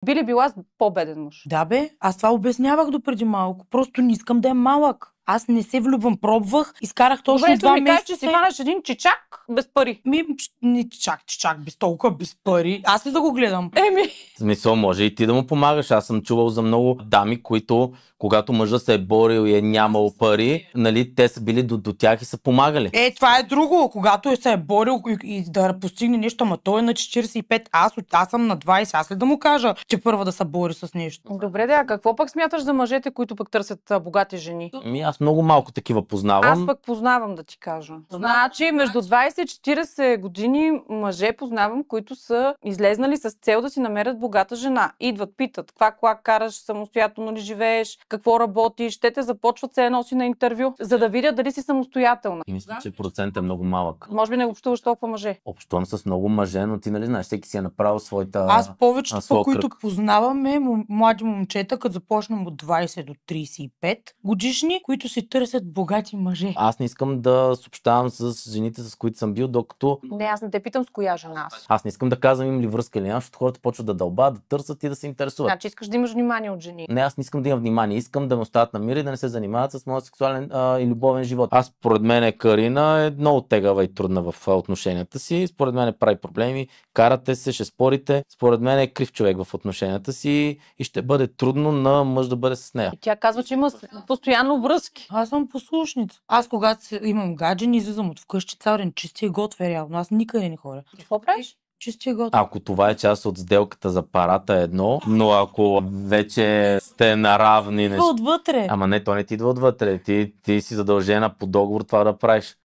Би ли била с по-беден мъж? Да бе, аз това обяснявах допреди малко. Просто не искам да е малък. Аз не се влюбвам, пробвах, изкарах точно Добре, 2 ми кажеш, месеца. че си хванаш един чичак без пари. Не чак, без толкова, без пари. Аз ли да го гледам? В смисъл, може и ти да му помагаш. Аз съм чувал за много дами, които, когато мъжа се е борил и е нямал пари, нали, те са били до тях и са помагали. Това е друго. Когато се е борил и да постигне нещо, ама той е на 45, аз съм на 20, аз ли да му кажа, че първа да се бори с нещо? Добре, а какво пък смяташ за мъжете, които пък търсят богати жени? Аз много малко такива познавам. Аз пък познавам, да ти кажа. Значи, между 20 и 40 години мъже познавам, които са излезнали с цел да си намерят богата жена. Идват, питат, каква кола караш, самостоятелно ли живееш, какво работиш, те те започват се носи на интервю, за да видят дали си самостоятелна. И мисля, че процент е много малък. Може би не общуваш толкова мъже. Общувам с много мъже, но ти нали знаеш, всеки си е направил своята... Аз повечето, своя които кръг. познаваме, млади момчета, като започнем от 20 до 35 годишни, които си търсят богати мъже. Аз не искам да съобщавам с жените, с които съм бил, докато... Не, аз не те питам с коя жена си. Аз не искам да казвам им ли връзка или няма, защото хората почват да дълбат, да търсят и да се интересуват. Значи искаш да имаш внимание от жени. Не, аз не искам да имам внимание. Искам да ме остават на мир и да не се занимават с моят сексуален и любовен живот. Аз, според мен, Карина е много тегава и трудна в отношенията си. Според мен прави проблеми, карате се, ще спорите. Според мен е крив човек в отношенията си и ще бъде трудно на мъж да бъде с нея. И тя казва, че има постоянно връзки. Аз съм послушница. Аз когато имам гаджен, излизам от вкъщи цял ден, чистия и готвя реално. Аз никъде не ходя. Какво правиш? Чистия и готвя. Ако това е част от сделката за парата е едно, но ако вече сте наравни... Отвътре. Ама не, то не ти идва отвътре. Ти си задължена по договор това да правиш.